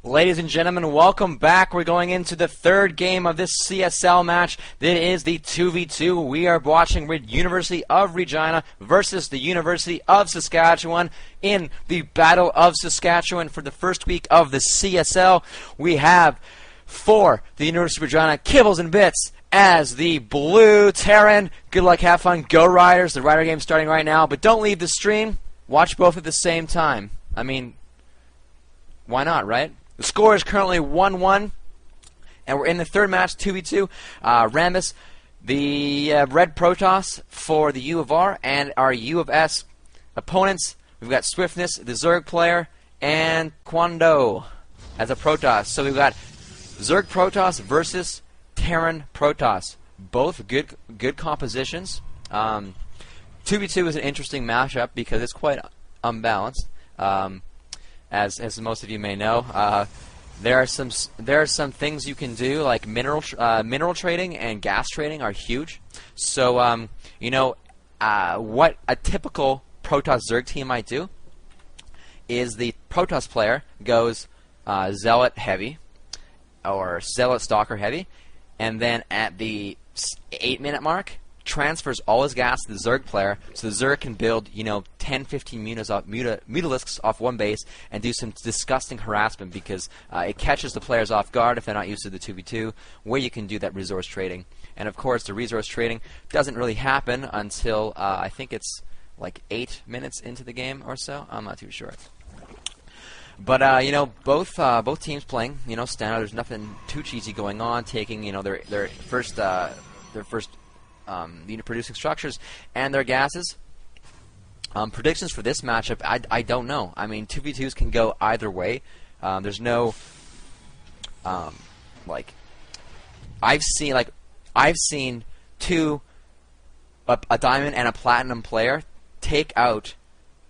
Ladies and gentlemen, welcome back. We're going into the third game of this CSL match. That is the 2v2. We are watching University of Regina versus the University of Saskatchewan in the Battle of Saskatchewan for the first week of the CSL. We have for the University of Regina, KibblesnBits as the blue Terran. Good luck, have fun, go Riders. The Rider game's starting right now, but don't leave the stream. Watch both at the same time. I mean, why not, right? The score is currently 1-1, and we're in the third match, 2v2. Rambus, the red Protoss for the U of R, and our U of S opponents. We've got Swiftness, the Zerg player, and Tikwando as a Protoss. So we've got Zerg Protoss versus Terran Protoss. Both good compositions. 2v2 is an interesting matchup because it's quite unbalanced. As most of you may know, there are some things you can do, like mineral trading and gas trading are huge. So what a typical Protoss Zerg team might do is the Protoss player goes Zealot heavy or Zealot Stalker heavy, and then at the 8-minute mark transfers all his gas to the Zerg player, so the Zerg can build, 10, 15 Mutalisks off one base and do some disgusting harassment because it catches the players off guard if they're not used to the 2v2, where you can do that resource trading. And of course, the resource trading doesn't really happen until I think it's like 8 minutes into the game or so. I'm not too sure. But both teams playing, standard. There's nothing too cheesy going on. Taking their first producing structures and their gases. Predictions for this matchup, I don't know. I mean, 2v2s can go either way. There's no I've seen a diamond and a platinum player take out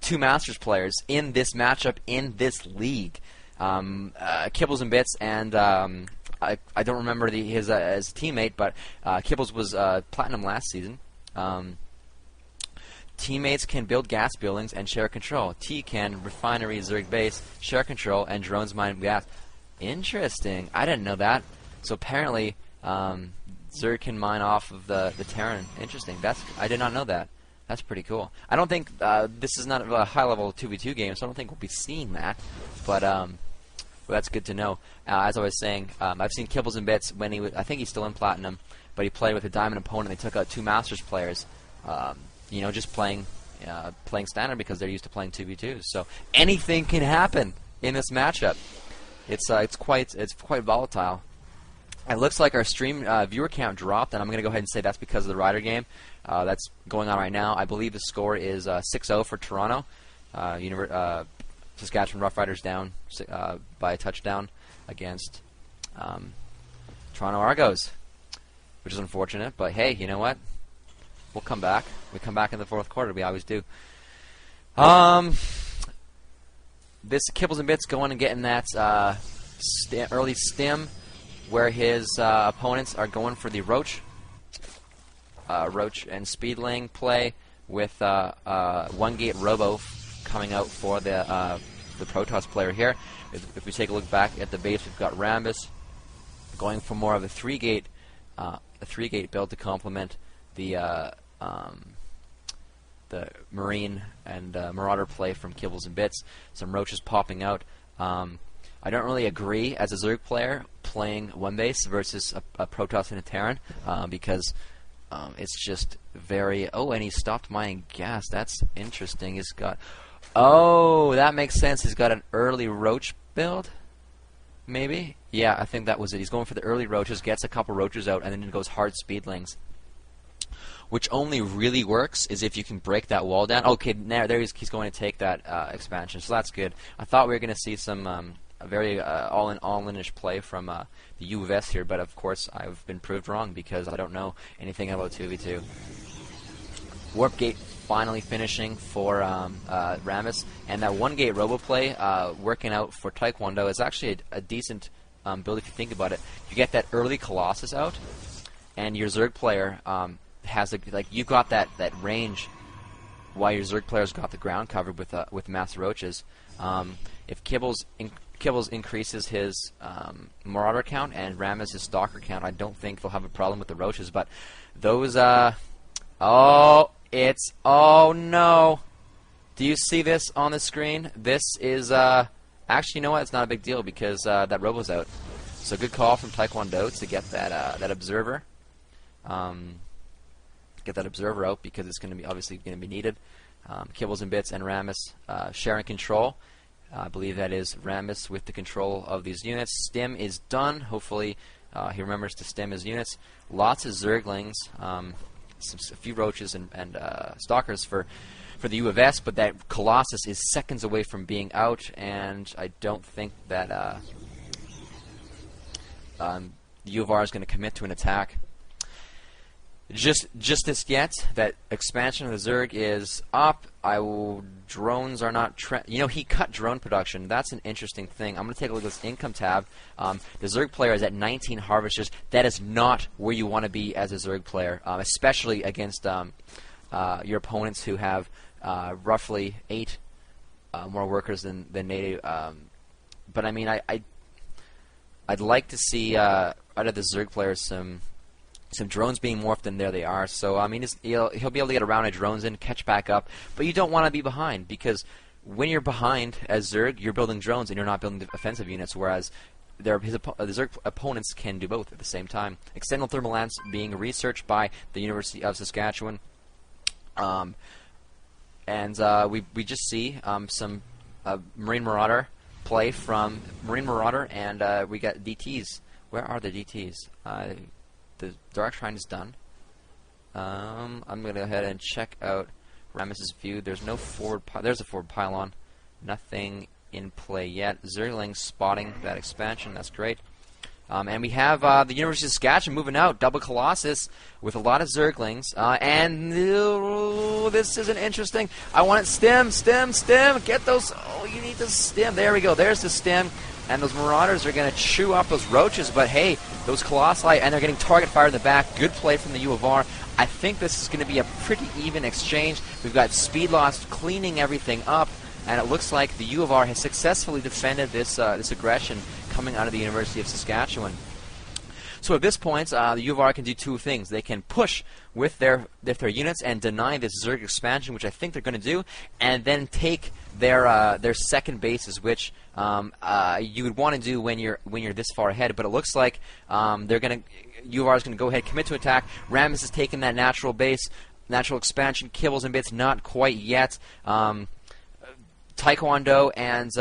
two Masters players in this matchup in this league. KibblesnBits and I don't remember his teammate, but Kibbles was platinum last season. Teammates can build gas buildings and share control. T can refinery, Zerg base, share control, and drones mine gas. Interesting. I didn't know that. So apparently, Zerg can mine off of the Terran. Interesting. I did not know that. That's pretty cool. I don't think this is not a high-level 2v2 game, so I don't think we'll be seeing that. But well, that's good to know. As I was saying, I've seen KibblesnBits when I think he's still in platinum, but he played with a diamond opponent. They took out two Masters players. Just playing standard because they're used to playing 2v2s. So anything can happen in this matchup. It's quite volatile. It looks like our stream viewer count dropped, and I'm going to go ahead and say that's because of the Rider game that's going on right now. I believe the score is 6-0 for Toronto. Saskatchewan Roughriders down by a touchdown against Toronto Argos, which is unfortunate. But hey, you know what? We'll come back. We come back in the fourth quarter. We always do. This KibblesnBits going and getting that early stim, where his opponents are going for the Roach and Speedling play with one gate Robo coming out for the Protoss player here. If we take a look back at the base, we've got Rambus going for more of a 3-gate build to complement the Marine and Marauder play from KibblesnBits. Some Roaches popping out. I don't really agree as a Zerg player playing one base versus a Protoss and a Terran because it's just very... Oh, and he stopped mining gas. That's interesting. He's got... Oh, that makes sense. He's got an early Roach build, maybe? Yeah, I think that was it. He's going for the early Roaches, gets a couple Roaches out, and then goes hard Speedlings. Which only really works is if you can break that wall down. Okay, there he's going to take that expansion, so that's good. I thought we were going to see some a very all-in-ish play from the U of S here, but of course I've been proved wrong because I don't know anything about 2v2. Warp Gate finally finishing for Rambus, and that one-gate Robo play working out for Tikwando is actually a decent build if you think about it. You get that early Colossus out, and your Zerg player has you got that range while your Zerg player's got the ground covered with Mass Roaches. If Kibbles Kibbles increases his Marauder count and Rambus his Stalker count, I don't think they'll have a problem with the Roaches. But those, oh no. Do you see this on the screen? This is, actually, you know what? It's not a big deal because that Robo's out. So good call from Tikwando to get that Observer. Get that Observer out because it's going to be obviously going to be needed. KibblesnBits and Rambus sharing control. I believe that is Rambus with the control of these units. Stim is done. Hopefully he remembers to stim his units. Lots of Zerglings, a few Roaches and Stalkers for the U of S, but that Colossus is seconds away from being out, and I don't think that the U of R is going to commit to an attack just as yet. That expansion of the Zerg is up. Drones are not... you know, he cut drone production. That's an interesting thing. I'm going to take a look at this income tab. The Zerg player is at 19 harvesters. That is not where you want to be as a Zerg player, especially against your opponents who have roughly 8 more workers than native. But I mean, I'd like to see out of the Zerg players some drones being morphed, and there they are. So I mean, he'll be able to get a round of drones in, catch back up. But you don't want to be behind, because when you're behind as Zerg, you're building drones and you're not building offensive units. Whereas the Zerg opponents can do both at the same time. External thermal lance being researched by the University of Saskatchewan. We just see some Marine Marauder play from Marine Marauder, and we got DTs. Where are the DTs? The Dark Shrine is done. I'm going to go ahead and check out Rambus's view. There's no forward... there's a forward pylon. Nothing in play yet. Zerglings spotting that expansion. That's great. And we have the University of Saskatchewan moving out. Double Colossus with a lot of Zerglings. And this isn't interesting. I want it stem. Get those... oh, you need the stem. There we go. There's the stem. And those Marauders are going to chew up those Roaches, but hey, those Colossi, and they're getting target fire in the back. Good play from the U of R. I think this is going to be a pretty even exchange. We've got Speed Lost cleaning everything up, and it looks like the U of R has successfully defended this aggression coming out of the University of Saskatchewan. So at this point, the U of R can do two things. They can push with their units and deny this Zerg expansion, which I think they're going to do, and then take their second bases, which you would want to do when you're this far ahead. But it looks like U of R is going to go ahead, commit to attack. Rambus has taken that natural base, natural expansion. KibblesnBits not quite yet. Tikwando and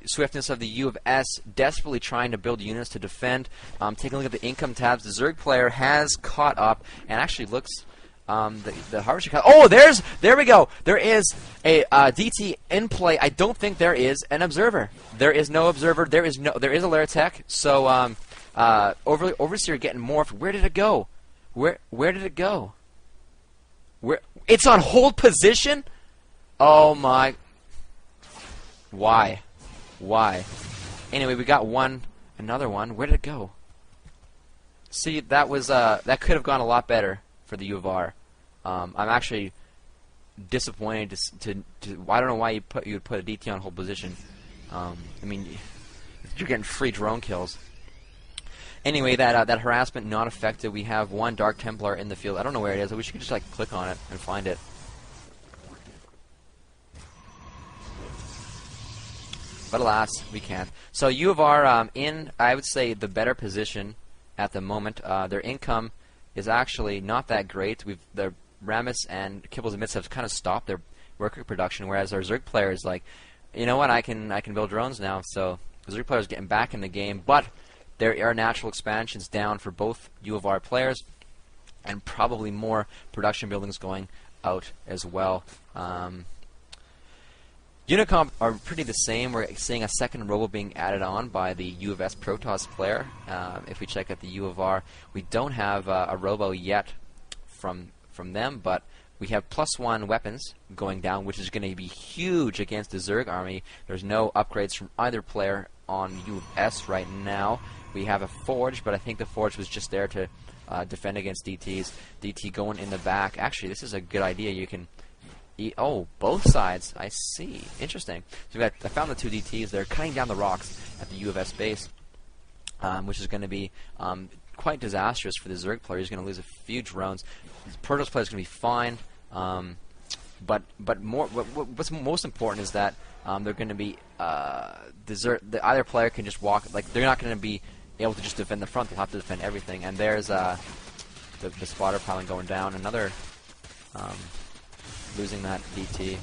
Swiftness of the U of S desperately trying to build units to defend. Taking a look at the income tabs, the Zerg player has caught up and actually looks the Harvester. Oh, there we go. There is a DT in play. I don't think there is an observer. There is no observer. There is a Laratech. So Overseer getting morphed. Where did it go? Where did it go? It's on hold position. Oh my. Why? Anyway, we got another one. Where did it go? See, that could have gone a lot better for the U of R. I'm actually disappointed I don't know why you would put a DT on hold position. I mean, you're getting free drone kills. Anyway, that harassment not effective. We have one Dark Templar in the field. I don't know where it is. I wish you could just like click on it and find it. But alas, we can't. So U of R in, I would say, the better position at the moment. Their income is actually not that great. The Rambus and KibblesnBits have kind of stopped their worker production, whereas our Zerg player is like, you know what, I can build drones now. So the Zerg player is getting back in the game, but there are natural expansions down for both U of R players, and probably more production buildings going out as well. Unicomp are pretty the same. We're seeing a second robo being added on by the U of S Protoss player. If we check out the U of R, we don't have a robo yet from them, but we have +1 weapons going down, which is going to be huge against the Zerg army. There's no upgrades from either player on U of S right now. We have a Forge, but I think the Forge was just there to defend against DTs. DT going in the back. Actually, this is a good idea. You can Oh, both sides. I see. Interesting. So I found the two DTs. They're cutting down the rocks at the U of S base, which is going to be quite disastrous for the Zerg player. He's going to lose a few drones. The Protoss player is going to be fine. But what's most important is that they're going to be either player can just walk. Like, they're not going to be able to just defend the front. They'll have to defend everything. And there's the spotter piling going down. Another losing that DT.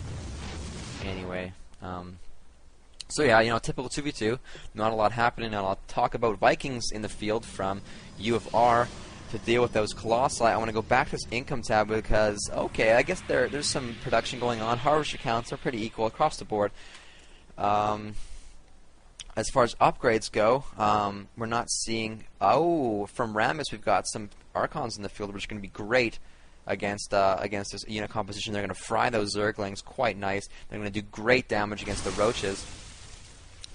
Anyway, so yeah, typical 2v2. Not a lot happening. Now I'll talk about Vikings in the field from U of R to deal with those Colossi. I want to go back to this income tab because, okay, I guess there's some production going on. Harvester counts are pretty equal across the board. As far as upgrades go, we're not seeing... Oh, from Rambus we've got some Archons in the field, which is going to be great against this unit composition. They're going to fry those Zerglings quite nice. They're going to do great damage against the Roaches.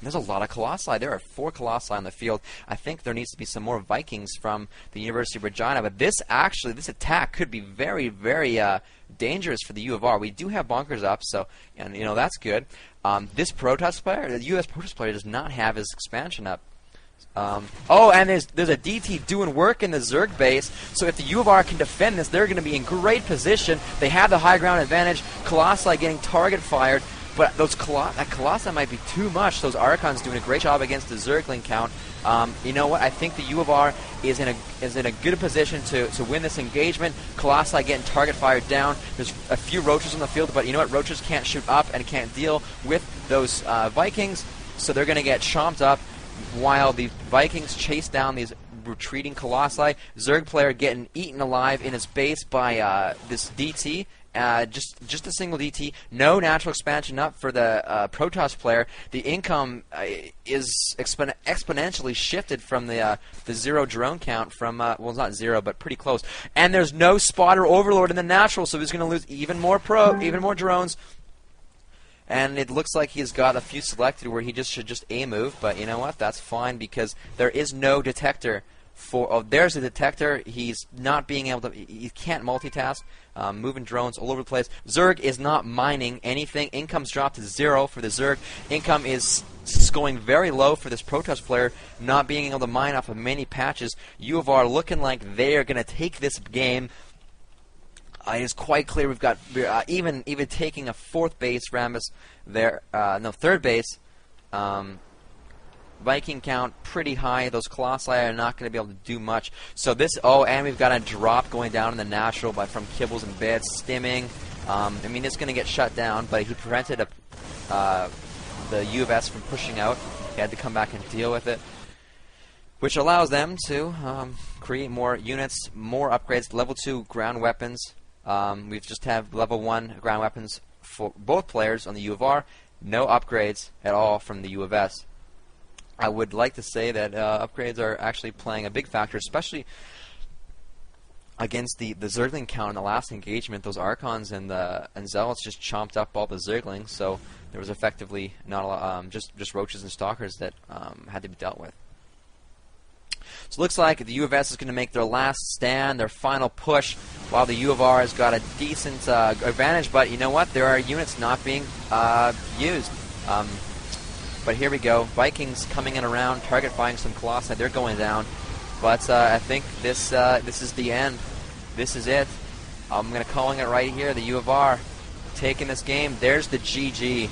There's a lot of Colossi. There are 4 Colossi on the field. I think there needs to be some more Vikings from the University of Regina. But this attack could be very, very dangerous for the U of R. We do have bunkers up, so that's good. This Protoss player, the U.S. Protoss player, does not have his expansion up. Oh, and there's a DT doing work in the Zerg base, so if the U of R can defend this, they're going to be in great position. They have the high ground advantage. Colossi getting target fired. But that Colossi might be too much. Those Archons doing a great job against the Zergling count. You know what? I think the U of R is in a good position to win this engagement. Colossi getting target fired down. There's a few Roaches on the field, but you know what? Roaches can't shoot up and can't deal with those Vikings, so they're going to get chomped up while the Vikings chase down these retreating Colossi. Zerg player getting eaten alive in his base by this DT. Just a single DT, no natural expansion up for the Protoss player. The income is exponentially shifted from the 0 drone count from, well, it's not 0, but pretty close. And there's no spotter overlord in the natural, so he's going to lose even more drones. And it looks like he's got a few selected where he should just A-move, but you know what? That's fine because there is no detector. There's a detector. He's not being able to. He can't multitask. Moving drones all over the place. Zerg is not mining anything. Income's dropped to 0 for the Zerg. Income is going very low for this Protoss player, not being able to mine off of many patches. U of R looking like they are going to take this game. It is quite clear we've got even taking a 4th base, Rambus there. No, 3rd base. Viking count pretty high. Those Colossi are not going to be able to do much. So this, and we've got a drop going down in the natural from KibblesnBits, stimming. I mean, it's going to get shut down, but he prevented the U of S from pushing out. He had to come back and deal with it, which allows them to create more units, more upgrades, level 2 ground weapons. We've just have level 1 ground weapons for both players on the U of R. No upgrades at all from the U of S. I would like to say that upgrades are actually playing a big factor, especially against the Zergling count in the last engagement. Those Archons and Zealots just chomped up all the Zerglings, so there was effectively not a lot, just Roaches and Stalkers that had to be dealt with. So it looks like the U of S is going to make their last stand, their final push, while the U of R has got a decent advantage. But you know what? There are units not being used. But here we go. Vikings coming in around, target firing some Colossi. They're going down. But I think this is the end. This is it. I'm going to calling it right here. The U of R taking this game. There's the GG.